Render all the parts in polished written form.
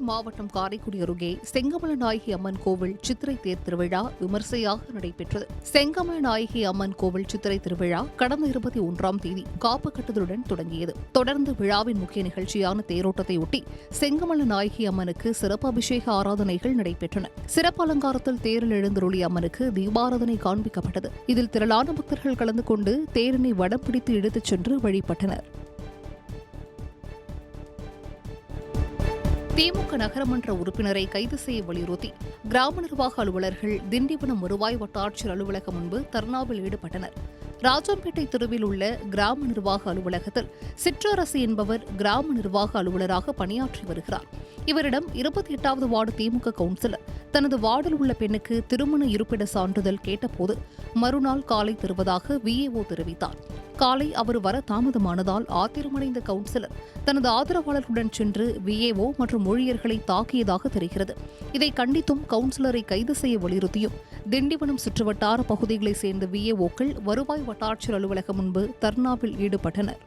மாவட்டம் காரைக்குடி அருகே செங்கமலநாயகி அம்மன் கோவில் சித்திரை தேர் திருவிழா விமர்சையாக நடைபெற்றது. செங்கமலநாயகி அம்மன் கோவில் சித்திரை திருவிழா கடந்த 21ஆம் தேதி காப்பு கட்டுதலுடன் தொடங்கியது. தொடர்ந்து விழாவின் முக்கிய நிகழ்ச்சியான தேரோட்டத்தை ஒட்டி செங்கமலநாயகி அம்மனுக்கு சிறப்பு அபிஷேக ஆராதனைகள் நடைபெற்றன. சிறப்பு அலங்காரத்தில் தேரில் எழுந்தருளிய அம்மனுக்கு தீபாராதனை காண்பிக்கப்பட்டது. இதில் திரளான பக்தர்கள் கலந்து கொண்டு தேரினை வடம் பிடித்து இழுத்துச் சென்று வழிபட்டனர். திமுக நகரமன்ற உறுப்பினரை கைது செய்ய வலியுறுத்தி கிராம நிர்வாக அலுவலர்கள் திண்டிவனம் வருவாய் வட்டாட்சியர் அலுவலகம் முன்பு தர்ணாவில் ஈடுபட்டனர். ராஜம்பேட்டை தெருவில் உள்ள கிராம நிர்வாக அலுவலகத்தில் சிற்றரசு என்பவர் கிராம நிர்வாக அலுவலராக பணியாற்றி வருகிறார். இவரிடம் 28வது வார்டு திமுக கவுன்சிலர் தனது வார்டில் உள்ள பெண்ணுக்கு திருமண இருப்பிட சான்றிதழ் கேட்டபோது மறுநாள் காலை தருவதாக விஏஓ தெரிவித்தார். காலை அவர் வர தாமதமானதால் ஆத்திரமடைந்த கவுன்சிலர் தனது ஆதரவாளர்களுடன் சென்று விஏஓ மற்றும் ஊழியர்களை தாக்கியதாக தெரிகிறது. இதை கண்டித்தும் கவுன்சிலரை கைது செய்ய வலியுறுத்தியும் திண்டிவனம் சுற்றுவட்டார பகுதிகளைச் சேர்ந்த விஏஓக்கள் வருவாய் வட்டாட்சியர் அலுவலகம் முன்பு தர்ணாவில் ஈடுபட்டனர்.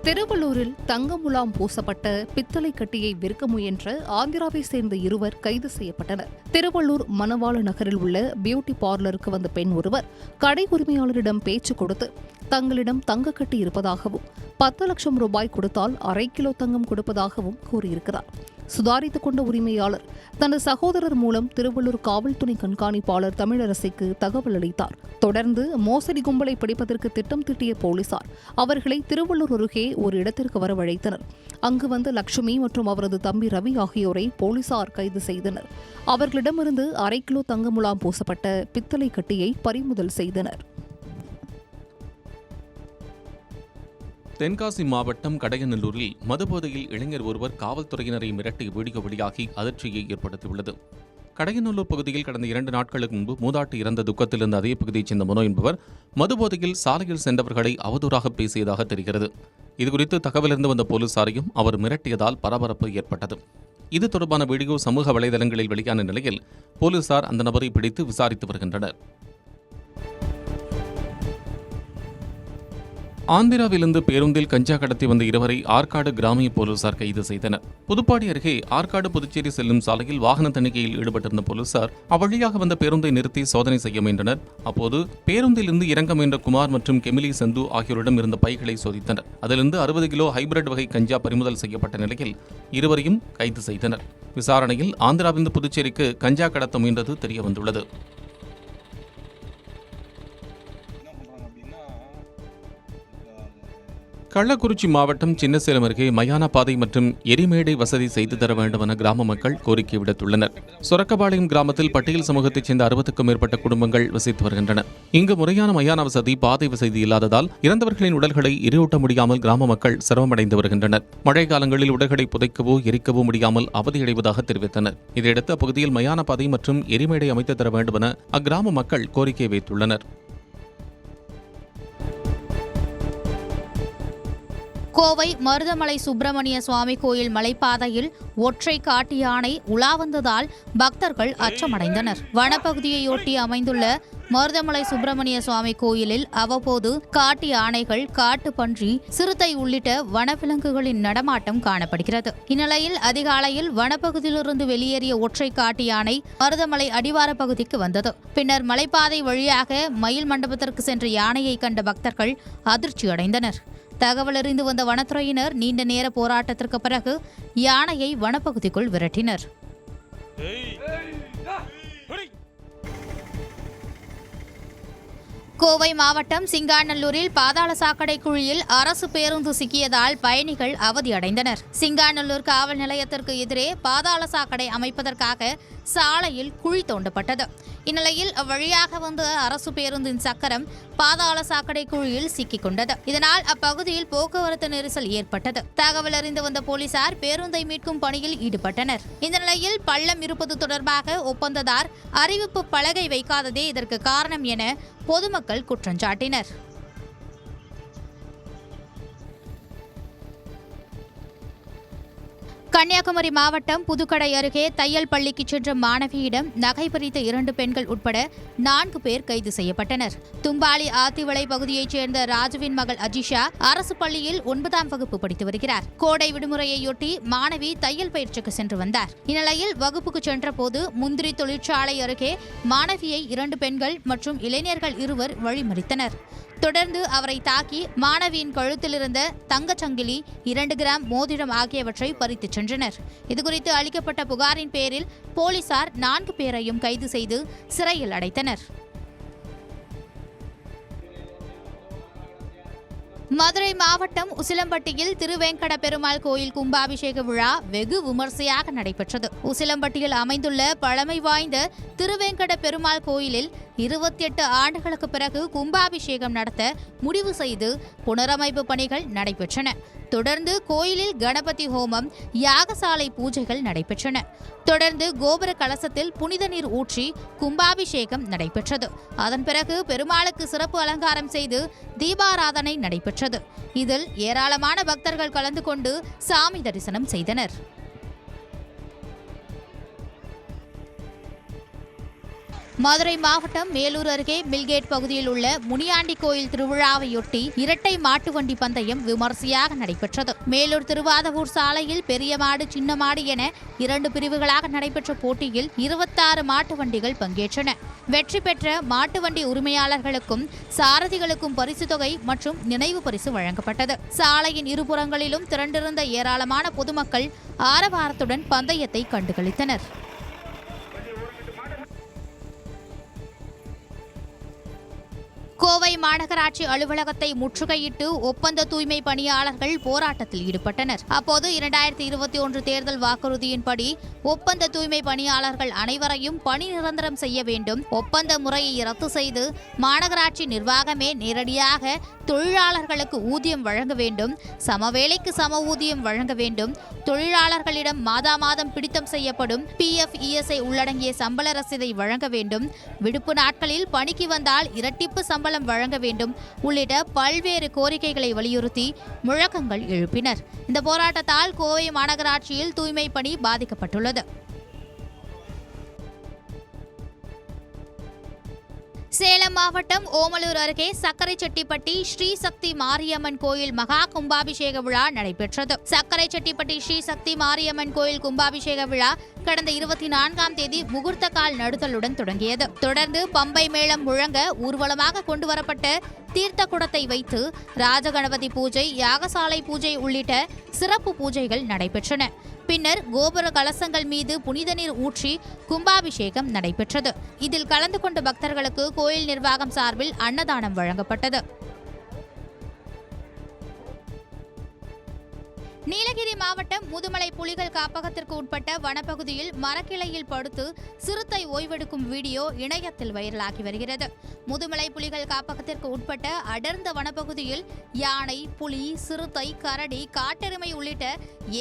திருவள்ளூரில் தங்க முலாம் பூசப்பட்ட பித்தளை கட்டியை விற்க முயன்ற ஆந்திராவை சேர்ந்த இருவர் கைது செய்யப்பட்டனர். திருவள்ளூர் மணவாள நகரில் உள்ள பியூட்டி பார்லருக்கு வந்த பெண் ஒருவர் கடை உரிமையாளரிடம் பேச்சு கொடுத்து தங்களிடம் தங்கக்கட்டி இருப்பதாகவும் 10 லட்சம் ரூபாய் கொடுத்தால் அரை கிலோ தங்கம் கொடுப்பதாகவும் கூறியிருக்கிறார். சுதாரித்துக் கொண்ட உரிமையாளர் தனது சகோதரர் மூலம் திருவள்ளூர் காவல் துணை கண்காணிப்பாளர் தமிழரசிக்கு தகவல் அளித்தார். தொடர்ந்து மோசடி கும்பலை பிடிப்பதற்கு திட்டம் தீட்டிய போலீசார் அவர்களை திருவள்ளூர் அருகே ஒரு இடத்திற்கு வரவழைத்தனர். அங்கு வந்த லட்சுமி மற்றும் அவரது தம்பி ரவி ஆகியோரை போலீசார் கைது செய்தனர். அவர்களிடமிருந்து அரை கிலோ தங்க முலாம் பூசப்பட்ட பித்தளை கட்டியை பறிமுதல் செய்தனர். தென்காசி மாவட்டம் கடையநல்லூரில் மதுபோதையில் இளைஞர் ஒருவர் காவல்துறையினரை மிரட்டி வீடியோ வெளியாகி அதிர்ச்சியை ஏற்படுத்தியுள்ளது. கடையநல்லூர் பகுதியில் கடந்த 2 நாட்களுக்கு முன்பு மூதாட்டி இறந்த துக்கத்தில் இருந்த அதே பகுதியைச் சேர்ந்த மனோ என்பவர் மதுபோதையில் சாலையில் சென்றவர்களை அவதூறாக பேசியதாக தெரிகிறது. இதுகுறித்து தகவலறிந்து வந்த போலீசாரையும் அவர் மிரட்டியதால் பரபரப்பு ஏற்பட்டது. இது தொடர்பான வீடியோ சமூக வலைதளங்களில் வெளியான நிலையில் போலீசார் அந்த நபரை பிடித்து விசாரித்து வருகின்றனர். ஆந்திராவிலிருந்து பேருந்தில் கஞ்சா கடத்தி வந்த இருவரை ஆற்காடு கிராமிய போலீசார் கைது செய்தனர். புதுப்பாடி அருகே ஆற்காடு புதுச்சேரி செல்லும் சாலையில் வாகன தணிக்கையில் ஈடுபட்டிருந்த போலீசார் அவ்வழியாக வந்த பேருந்தை நிறுத்தி சோதனை செய்ய முயன்றனர். அப்போது பேருந்தில் இருந்து இறங்க முயன்ற குமார் மற்றும் கெமிலி சந்து ஆகியோரிடம் இருந்த பைகளை சோதித்தனர். அதிலிருந்து 60 கிலோ ஹைபிரிட் வகை கஞ்சா பறிமுதல் செய்யப்பட்ட நிலையில் இருவரையும் கைது செய்தனர். விசாரணையில் ஆந்திராவிலிருந்து புதுச்சேரிக்கு கஞ்சா கடத்த முயன்றது தெரியவந்துள்ளது. கள்ளக்குறிச்சி மாவட்டம் சின்னசேலம் அருகே மயான பாதை மற்றும் எரிமேடை வசதி செய்து தர வேண்டும் என கிராம மக்கள் கோரிக்கை விடுத்துள்ளனர். சொரக்கபாளையம் கிராமத்தில் பட்டியல் சமூகத்தைச் சேர்ந்த 60க்கும் மேற்பட்ட குடும்பங்கள் வசித்து வருகின்றன. இங்கு முறையான மயான வசதி, பாதை வசதி இல்லாததால் இறந்தவர்களின் உடல்களை எரியூட்ட முடியாமல் கிராம மக்கள் சிரமமடைந்து வருகின்றனர். மழை காலங்களில் உடல்களை புதைக்கவோ எரிக்கவோ முடியாமல் அவதியடைவதாக தெரிவித்தனர். இதையடுத்து அப்பகுதியில் மயான பாதை மற்றும் எரிமேடை அமைத்து தர வேண்டும் என அக்கிராம மக்கள் கோரிக்கை வைத்துள்ளனர். கோவை மருதமலை சுப்பிரமணிய சுவாமி கோயில் மலைப்பாதையில் ஒற்றை காட்டு யானை உலா வந்ததால் பக்தர்கள் அச்சமடைந்தனர். வனப்பகுதியையொட்டி அமைந்துள்ள மருதமலை சுப்பிரமணிய சுவாமி கோயிலில் அவ்வப்போது காட்டு யானைகள், காட்டு பன்றி, சிறுத்தை உள்ளிட்ட வனவிலங்குகளின் நடமாட்டம் காணப்படுகிறது. இந்நிலையில் அதிகாலையில் வனப்பகுதியிலிருந்து வெளியேறிய ஒற்றை காட்டு யானை மருதமலை அடிவார பகுதிக்கு வந்தது. பின்னர் மலைப்பாதை வழியாக மயில் மண்டபத்திற்கு சென்ற யானையை கண்ட பக்தர்கள் அதிர்ச்சியடைந்தனர். தகவல் அறிந்து வந்த வனத்துறையினர் நீண்ட நேர போராட்டத்திற்கு பிறகு யானையை வனப்பகுதிக்குள் விரட்டினர். கோவை மாவட்டம் சிங்காநல்லூரில் பாதாள சாக்கடை குழியில் அரசு பேருந்து சிக்கியதால் பயணிகள் அவதியடைந்தனர். சிங்காநல்லூர் காவல் நிலையத்திற்கு எதிரே பாதாள சாக்கடை அமைப்பதற்காக சாலையில் குழி தோண்டப்பட்டது. இந்நிலையில் அவ்வழியாக வந்த அரசு பேருந்தின் சக்கரம் பாதாள சாக்கடை குழியில் சிக்கிக் கொண்டது. இதனால் அப்பகுதியில் போக்குவரத்து நெரிசல் ஏற்பட்டது. தகவல் அறிந்து வந்த போலீசார் பேருந்தை மீட்கும் பணியில் ஈடுபட்டனர். இந்த நிலையில் பள்ளம் இருப்பது தொடர்பாக ஒப்பந்ததார் அறிவிப்பு பலகை வைக்காததே இதற்கு காரணம் என பொதுமக்கள் குற்றஞ்சாட்டினர். கன்னியாகுமரி மாவட்டம் புதுக்கடை அருகே தையல் பள்ளிக்கு சென்ற மாணவியிடம் நகை பறித்த 2 பெண்கள் உட்பட 4 பேர் கைது செய்யப்பட்டனர். தும்பாலி ஆத்திவளை பகுதியைச் சேர்ந்த ராஜுவின் மகள் அஜிஷா அரசு பள்ளியில் 9ஆம் வகுப்பு படித்து வருகிறார். கோடை விடுமுறையொட்டி மாணவி தையல் பயிற்சிக்கு சென்று வந்தார். இந்நிலையில் வகுப்புக்கு சென்றபோது முந்திரி தொழிற்சாலை அருகே மாணவியை 2 பெண்கள் மற்றும் இளைஞர்கள் 2 வழிமறித்தனர். தொடர்ந்து அவரை தாக்கி மாணவியின் கழுத்தில் இருந்த தங்கச்சங்கிலி 2 கிராம் மோதிரம் ஆகியவற்றை பறித்துச் சென்றனர். இதுகுறித்து அளிக்கப்பட்ட புகாரின் பேரில் போலீசார் 4 பேரையும் கைது செய்து சிறையில் அடைத்தனர். மதுரை மாவட்டம் உசிலம்பட்டியில் திருவேங்கட பெருமாள் கோயில் கும்பாபிஷேக விழா வெகு விமர்சையாக நடைபெற்றது. உசிலம்பட்டியில் அமைந்துள்ள பழமை வாய்ந்த திருவேங்கட பெருமாள் கோயிலில் 28 ஆண்டுகளுக்கு பிறகு கும்பாபிஷேகம் நடத்த முடிவு செய்து புனரமைப்பு பணிகள் நடைபெற்றன. தொடர்ந்து கோயிலில் கணபதி ஹோமம், யாகசாலை பூஜைகள் நடைபெற்றன. தொடர்ந்து கோபுர கலசத்தில் புனித நீர் ஊற்றி கும்பாபிஷேகம் நடைபெற்றது. அதன் பிறகு பெருமாளுக்கு சிறப்பு அலங்காரம் செய்து தீபாராதனை நடைபெற்றது. இதில் ஏராளமான பக்தர்கள் கலந்து கொண்டு சாமி தரிசனம் செய்தனர். மதுரை மாவட்டம் மேலூர் அருகே மில்கேட் பகுதியில் உள்ள முனியாண்டி கோயில் திருவிழாவையொட்டி இரட்டை மாட்டு வண்டி பந்தயம் விமர்சையாக நடைபெற்றது. மேலூர் திருவாதவூர் சாலையில் பெரிய மாடு, சின்ன மாடு என 2 பிரிவுகளாக நடைபெற்ற போட்டியில் 26 மாட்டு வண்டிகள் பங்கேற்றன. வெற்றி பெற்ற மாட்டு வண்டி உரிமையாளர்களுக்கும் சாரதிகளுக்கும் பரிசு தொகை மற்றும் நினைவு பரிசு வழங்கப்பட்டது. சாலையின் இருபுறங்களிலும் திரண்டிருந்த ஏராளமான பொதுமக்கள் ஆரவாரத்துடன் பந்தயத்தை கண்டுகளித்தனர். கோவை மாநகராட்சி அலுவலகத்தை முற்றுகையிட்டு ஒப்பந்த தூய்மை பணியாளர்கள் போராட்டத்தில் ஈடுபட்டனர். அப்போது 2021 தேர்தல் வாக்குறுதியின்படி ஒப்பந்த தூய்மை பணியாளர்கள் அனைவரையும் பணி நிரந்தரம் செய்ய வேண்டும், ஒப்பந்த முறையை ரத்து செய்து மாநகராட்சி நிர்வாகமே நேரடியாக தொழிலாளர்களுக்கு ஊதியம் வழங்க வேண்டும், சமவேளைக்கு சம ஊதியம் வழங்க வேண்டும், தொழிலாளர்களிடம் மாதம் பிடித்தம் செய்யப்படும் PF, ESI உள்ளடங்கிய சம்பள ரசீதை வழங்க வேண்டும், விடுப்பு நாட்களில் பணிக்கு வந்தால் இரட்டிப்பு சம்பளம் வழங்க வேண்டும் உள்ளிட்ட பல்வேறு கோரிக்கைகளை வலியுறுத்தி முழக்கங்கள் எழுப்பினர். இந்த போராட்டத்தால் கோவை மாநகராட்சியில் தூய்மை பணி பாதிக்கப்பட்டுள்ளது. சேலம் மாவட்டம் ஓமலூர் அருகே சக்கரைச்செட்டிப்பட்டி ஸ்ரீ சக்தி மாரியம்மன் கோயில் மகா கும்பாபிஷேக விழா நடைபெற்றது. சக்கரைச்செட்டிப்பட்டி ஸ்ரீ சக்தி மாரியம்மன் கோயில் கும்பாபிஷேக விழா கடந்த 24ஆம் தேதி முகூர்த்த கால் நடுதலுடன் தொடங்கியது. தொடர்ந்து பம்பை மேளம் முழங்க ஊர்வலமாக கொண்டுவரப்பட்ட தீர்த்த குடத்தை வைத்து ராஜகணபதி பூஜை, யாகசாலை பூஜை உள்ளிட்ட சிறப்பு பூஜைகள் நடைபெற்றன. பின்னர் கோபுர கலசங்கள் மீது புனித நீர் ஊற்றி கும்பாபிஷேகம் நடைபெற்றது. இதில் கலந்து கொண்ட பக்தர்களுக்கு கோயில் நிர்வாகம் சார்பில் அன்னதானம் வழங்கப்பட்டது. நீலகிரி மாவட்டம் முதுமலை புலிகள் காப்பகத்திற்கு உட்பட்ட வனப்பகுதியில் மரக்கிளையில் படுத்து சிறுத்தை ஓய்வெடுக்கும் வீடியோ இணையத்தில் வைரலாகி வருகிறது. முதுமலை புலிகள் காப்பகத்திற்கு உட்பட்ட அடர்ந்த வனப்பகுதியில் யானை, புலி, சிறுத்தை, கரடி, காட்டெருமை உள்ளிட்ட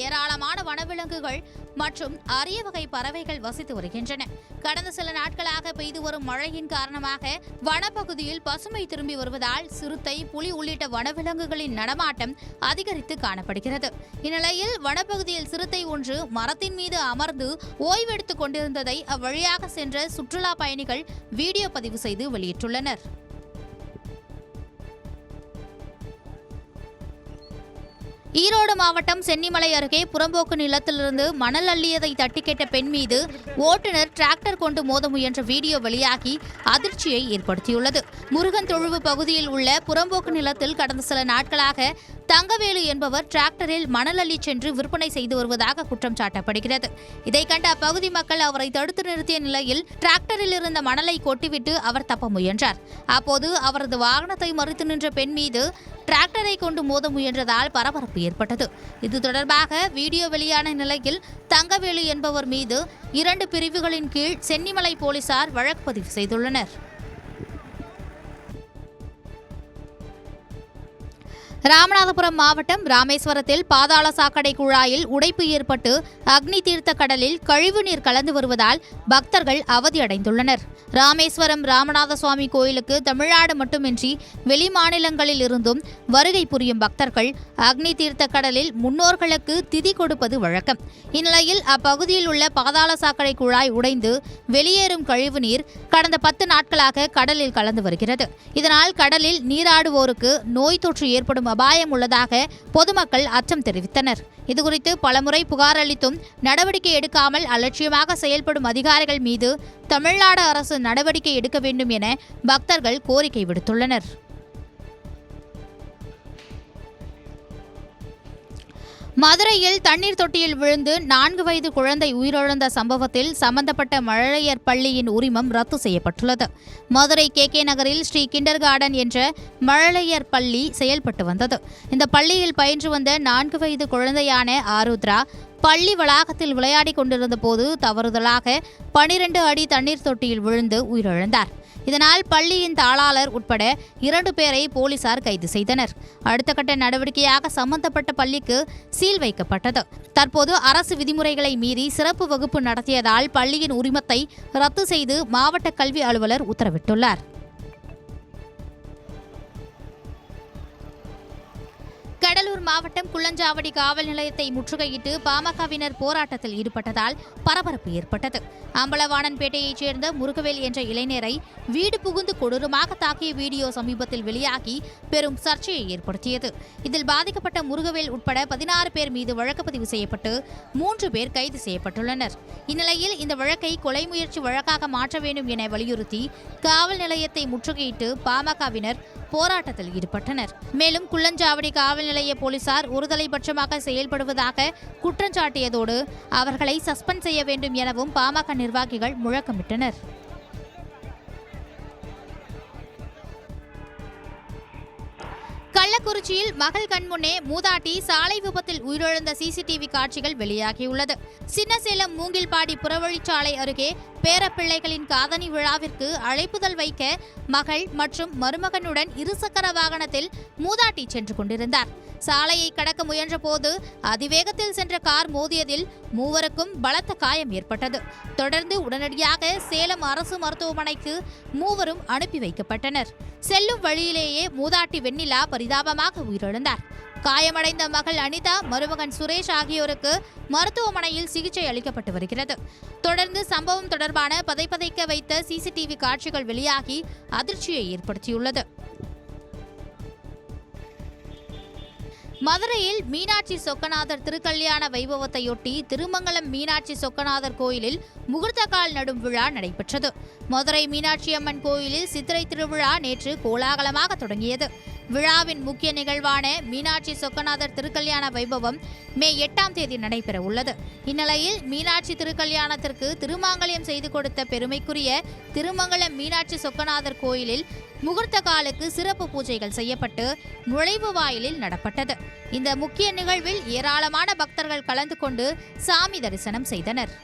ஏராளமான வனவிலங்குகள் மற்றும் அரிய வகை பறவைகள் வசித்து வருகின்றன. கடந்த சில நாட்களாக பெய்து வரும் மழையின் காரணமாக வனப்பகுதியில் பசுமை திரும்பி வருவதால் சிறுத்தை, புலி உள்ளிட்ட வனவிலங்குகளின் நடமாட்டம் அதிகரித்து காணப்படுகிறது. இந்நிலையில் வனப்பகுதியில் சிறுத்தை ஒன்று மரத்தின் மீது அமர்ந்து ஓய்வெடுத்துக் கொண்டிருந்ததை அவ்வழியாக சென்ற சுற்றுலா பயணிகள் வீடியோ பதிவு செய்து வெளியிட்டுள்ளனர். ஈரோடு மாவட்டம் சென்னிமலை அருகே புறம்போக்கு நிலத்திலிருந்து மணல் அள்ளியதை தட்டி கேட்ட பெண் மீது ஓட்டுநர் டிராக்டர் கொண்டு மோத முயன்ற வீடியோ வெளியாகி அதிர்ச்சியை ஏற்படுத்தியுள்ளது. முருகன் தொழுவு பகுதியில் உள்ள புறம்போக்கு நிலத்தில் கடந்த சில நாட்களாக தங்கவேலு என்பவர் டிராக்டரில் மணல் அள்ளி சென்று விற்பனை செய்து வருவதாக குற்றம் சாட்டப்படுகிறது. இதை கண்ட அப்பகுதி மக்கள் அவரை தடுத்து நிறுத்திய நிலையில் டிராக்டரில் இருந்த மணலை கொட்டிவிட்டு அவர் தப்ப முயன்றார். அப்போது அவரது வாகனத்தை மறித்து நின்ற பெண் மீது டிராக்டரை கொண்டு மோத முயன்றதால் பரபரப்பு ஏற்பட்டது. இது தொடர்பாக வீடியோ வெளியான நிலையில் தங்கவேலு என்பவர் மீது 2 பிரிவுகளின் கீழ் சென்னிமலை போலீசார் வழக்கு பதிவு செய்துள்ளனர். ராமநாதபுரம் மாவட்டம் ராமேஸ்வரத்தில் பாதாள சாக்கடை குழாயில் உடைப்பு ஏற்பட்டு அக்னி தீர்த்த கடலில் கழிவுநீர் கலந்து வருவதால் பக்தர்கள் அவதியடைந்துள்ளனர். ராமேஸ்வரம் ராமநாத சுவாமி கோயிலுக்கு தமிழ்நாடு மட்டுமின்றி வெளி மாநிலங்களில் இருந்தும் வருகை புரியும் பக்தர்கள் அக்னி தீர்த்த கடலில் முன்னோர்களுக்கு திதி கொடுப்பது வழக்கம். இந்நிலையில் அப்பகுதியில் உள்ள பாதாள சாக்கடை குழாய் உடைந்து வெளியேறும் கழிவுநீர் கடந்த 10 நாட்களாக கடலில் கலந்து வருகிறது. இதனால் கடலில் நீராடுவோருக்கு நோய் தொற்று ஏற்படும் அபாயம் உள்ளதாக பொதுமக்கள் அச்சம் தெரிவித்தனர். இதுகுறித்து பலமுறை புகார் அளித்தும் நடவடிக்கை எடுக்காமல் அலட்சியமாக செயல்படும் அதிகாரிகள் மீது தமிழ்நாடு அரசு நடவடிக்கை எடுக்க வேண்டும் என பக்தர்கள் கோரிக்கை விடுத்துள்ளனர். மதுரையில் தண்ணீர் தொட்டியில் விழுந்து 4 வயது குழந்தை உயிரிழந்த சம்பவத்தில் சம்பந்தப்பட்ட மழலையர் பள்ளியின் உரிமம் ரத்து செய்யப்பட்டுள்ளது. மதுரை KK நகரில் ஸ்ரீ கிண்டர் கார்டன் என்ற மழலையர் பள்ளி செயல்பட்டு வந்தது. இந்த பள்ளியில் பயின்று வந்த 4 வயது குழந்தையான ஆருத்ரா பள்ளி வளாகத்தில் விளையாடிக் கொண்டிருந்த போது தவறுதலாக 12 அடி தண்ணீர் தொட்டியில் விழுந்து உயிரிழந்தார். இதனால் பள்ளியின் தாளாளர் உட்பட 2 பேரை போலீசார் கைது செய்தனர். அடுத்த கட்ட நடவடிக்கையாக சம்பந்தப்பட்ட பள்ளிக்கு சீல் வைக்கப்பட்டது. தற்போது அரசு விதிமுறைகளை மீறி சிறப்பு வகுப்பு நடத்தியதால் பள்ளியின் உரிமத்தை ரத்து செய்து மாவட்ட கல்வி அலுவலர் உத்தரவிட்டுள்ளார். கடலூர் மாவட்டம் குள்ளஞ்சாவடி காவல் நிலையத்தை முற்றுகையிட்டு பாமகவினர் போராட்டத்தில் ஈடுபட்டதால் பரபரப்பு ஏற்பட்டது. அம்பலவாணன்பேட்டையைச் சேர்ந்த முருகவேல் என்ற இளைஞரை வீடு புகுந்து கொடூரமாக தாக்கிய வீடியோ சமீபத்தில் வெளியாகி பெரும் சர்ச்சையை ஏற்படுத்தியது. இதில் பாதிக்கப்பட்ட முருகவேல் உட்பட 16 பேர் மீது வழக்கு பதிவு செய்யப்பட்டு 3 பேர் கைது செய்யப்பட்டுள்ளனர். இந்நிலையில் இந்த வழக்கை கொலை முயற்சி வழக்காக மாற்ற வேண்டும் என வலியுறுத்தி காவல் நிலையத்தை முற்றுகையிட்டு பாமகவினர் போராட்டத்தில் ஈடுபட்டனர். மேலும் குள்ளஞ்சாவடி காவல் நிலைய போலீசார் ஒருதலைபட்சமாக செயல்படுவதாக குற்றஞ்சாட்டியதோடு அவர்களை சஸ்பெண்ட் செய்ய வேண்டும் எனவும் பாமக நிர்வாகிகள் முழக்கமிட்டனர். கள்ளக்குறிச்சியில் மகள் கண்முன்னே மூதாட்டி சாலை விபத்தில் உயிரிழந்த CCTV காட்சிகள் வெளியாகியுள்ளது. சின்னசேலம் மூங்கில்பாடி புறவழிச்சாலை அருகே பேரப்பிள்ளைகளின் காதணி விழாவிற்கு அழைப்புதல் வைக்க மகள் மற்றும் மருமகனுடன் இருசக்கர வாகனத்தில் மூதாட்டி சென்று கொண்டிருந்தார். சாலையை கடக்க முயன்றபோது அதிவேகத்தில் சென்ற கார் மோதியதில் மூவருக்கும் பலத்த காயம் ஏற்பட்டது. தொடர்ந்து உடனடியாக சேலம் அரசு மருத்துவமனைக்கு மூவரும் அனுப்பி வைக்கப்பட்டனர். செல்லும் வழியிலேயே மூதாட்டி வெண்ணிலா பரிதாபமாக உயிரிழந்தார். காயமடைந்த மகள் அனிதா, மருமகன் சுரேஷ் ஆகியோருக்கு மருத்துவமனையில் சிகிச்சை அளிக்கப்பட்டு வருகிறது. தொடர்ந்து சம்பவம் தொடர்பான பதைபதைக்க வைத்த CCTV காட்சிகள் வெளியாகி அதிர்ச்சியை ஏற்படுத்தியுள்ளது. மதுரையில் மீனாட்சி சொக்கநாதர் திருக்கல்யாண வைபவத்தையொட்டி திருமங்கலம் மீனாட்சி சொக்கநாதர் கோயிலில் முகூர்த்தக்கால் நடும் விழா நடைபெற்றது. மதுரை மீனாட்சி அம்மன் கோயிலில் சித்திரை திருவிழா நேற்று கோலாகலமாக தொடங்கியது. விழாவின் முக்கிய நிகழ்வான மீனாட்சி சொக்கநாதர் திருக்கல்யாண வைபவம் மே 8ஆம் தேதி நடைபெற உள்ளது. இந்நிலையில் மீனாட்சி திருக்கல்யாணத்திற்கு திருமாங்கல்யம் செய்து கொடுத்த பெருமைக்குரிய திருமங்கலம் மீனாட்சி சொக்கநாதர் கோயிலில் முகூர்த்த காலுக்கு சிறப்பு பூஜைகள் செய்யப்பட்டு நுழைவு வாயிலில் நடப்பட்டது. இந்த முக்கிய நிகழ்வில் ஏராளமான பக்தர்கள் கலந்து கொண்டு சாமி தரிசனம் செய்தனர்.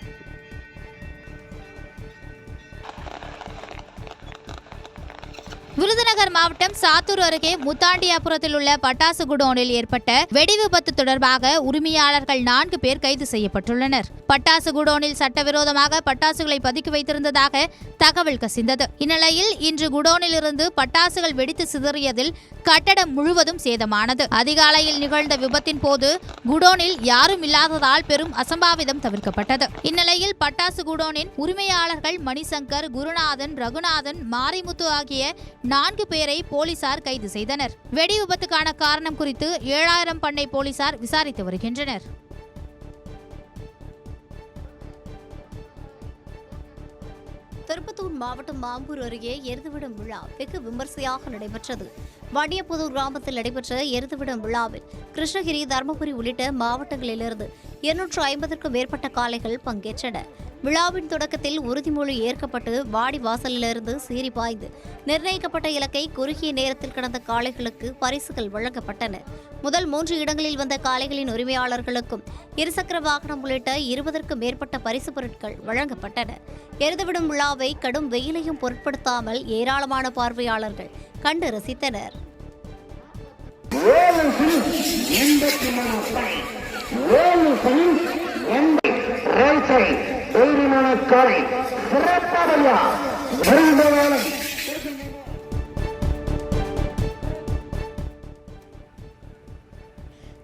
விருதுநகர் மாவட்டம் சாத்தூர் அருகே முத்தாண்டியாபுரத்தில் உள்ள பட்டாசு குடோனில் ஏற்பட்ட வெடி விபத்து தொடர்பாக உரிமையாளர்கள் 4 பேர் கைது செய்யப்பட்டுள்ளனர். பட்டாசு குடோனில் சட்டவிரோதமாக பட்டாசுகளை பதுக்கி வைத்திருந்ததாக தகவல் கசிந்தது. இந்நிலையில் இன்று குடோனில் இருந்து பட்டாசுகள் வெடித்து சிதறியதில் கட்டடம் முழுவதும் சேதமானது. அதிகாலையில் நிகழ்ந்த விபத்தின் போது குடோனில் யாரும் இல்லாததால் பெரும் அசம்பாவிதம் தவிர்க்கப்பட்டது. இந்நிலையில் பட்டாசு குடோனின் உரிமையாளர்கள் மணிசங்கர், குருநாதன், ரகுநாதன், மாரிமுத்து ஆகிய 4 பேரை போலீசார் கைது செய்தனர். வெடி விபத்துக்கான காரணம் குறித்து 7000 பண்ணை போலீசார் விசாரித்து வருகின்றனர். திருப்பத்தூர் மாவட்டம் மாம்பூர் அருகே எருதுவிடும் விழா வெகு விமர்சையாக நடைபெற்றது. வண்டியப்புதூர் கிராமத்தில் நடைபெற்ற எருதுவிடும் விழாவில் கிருஷ்ணகிரி, தருமபுரி உள்ளிட்ட மாவட்டங்களிலிருந்து 250க்கும் மேற்பட்ட காளைகள் பங்கேற்றன. விழாவின் தொடக்கத்தில் உறுதிமொழி ஏற்கப்பட்டு வாடி வாசலிலிருந்து சீறி பாய்ந்து நிர்ணயிக்கப்பட்ட இலக்கை குறுகிய நேரத்தில் கடந்த காளைகளுக்கு பரிசுகள் வழங்கப்பட்டன. முதல் 3 இடங்களில் வந்த காளைகளின் உரிமையாளர்களுக்கும் இருசக்கர வாகனம் உள்ளிட்ட 20க்கும் மேற்பட்ட பரிசு பொருட்கள் வழங்கப்பட்டன. எருதுவிடும் விழாவை கடும் வெயிலையும் பொருட்படுத்தாமல் ஏராளமான பார்வையாளர்கள் கண்டு ரசித்தனர்.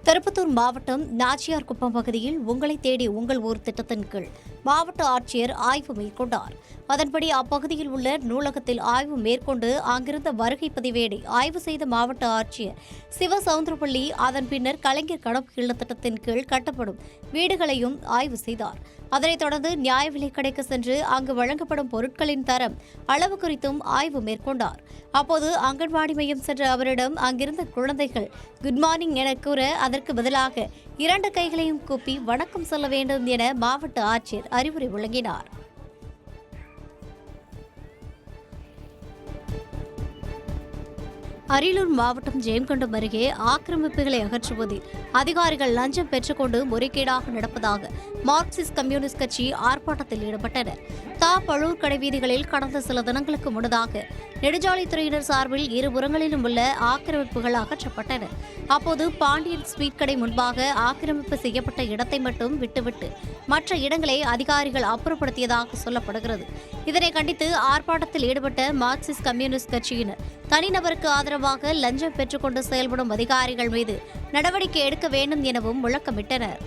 திருப்பத்தூர் மாவட்டம் நாச்சியார்குப்பம் பகுதியில் உங்களை தேடி உங்கள் ஊர் திட்டத்தின் கீழ் மாவட்ட ஆட்சியர் ஆய்வு மேற்கொண்டார். அதன்படி அப்பகுதியில் உள்ள நூலகத்தில் ஆய்வு மேற்கொண்டு அங்கிருந்த வருகை பதிவேடை ஆய்வு செய்த மாவட்ட ஆட்சியர் சிவசவுந்தரப்பள்ளி அதன் பின்னர் கலைஞர் கனவு இல்ல திட்டத்தின் கீழ் கட்டப்படும் வீடுகளையும் ஆய்வு செய்தார். அதனைத் தொடர்ந்து நியாய விலைக் கடைக்கு சென்று அங்கு வழங்கப்படும் பொருட்களின் தரம், அளவு குறித்தும் ஆய்வு மேற்கொண்டார். அப்போது அங்கன்வாடி மையம் சென்ற அவரிடம் அங்கிருந்த குழந்தைகள் குட் மார்னிங் என கூற அதற்கு பதிலாக 2 கைகளையும் கூப்பி வணக்கம் சொல்ல வேண்டும் என மாவட்ட ஆட்சியர் அறிவுரை வழங்கினார். அரியலூர் மாவட்டம் ஜெயங்கொண்டம் அருகே ஆக்கிரமிப்புகளை அகற்றுவதில் அதிகாரிகள் லஞ்சம் பெற்றுக்கொண்டு முறைகேடாக நடப்பதாக மார்க்சிஸ்ட் கம்யூனிஸ்ட் கட்சி ஆர்ப்பாட்டத்தில் ஈடுபட்டனர். பழூர் கடைவீதிகளில் கடந்த சில தினங்களுக்கு முன்னதாக நெடுஞ்சாலைத்துறையினர் சார்பில் இருபுறங்களிலும் உள்ள ஆக்கிரமிப்புகள் அகற்றப்பட்டன. அப்போது பாண்டியன் ஸ்வீட் கடை முன்பாக ஆக்கிரமிப்பு செய்யப்பட்ட இடத்தை மட்டும் விட்டுவிட்டு மற்ற இடங்களை அதிகாரிகள் அப்புறப்படுத்தியதாக சொல்லப்படுகிறது. இதனை கண்டித்து ஆர்ப்பாட்டத்தில் ஈடுபட்ட மார்க்சிஸ்ட் கம்யூனிஸ்ட் கட்சியினர் தனிநபருக்கு ஆதரவாக லஞ்சம் பெற்றுக்கொண்டு செயல்படும் அதிகாரிகள் மீது நடவடிக்கை எடுக்க வேண்டும் எனவும் முழக்கமிட்டனர்.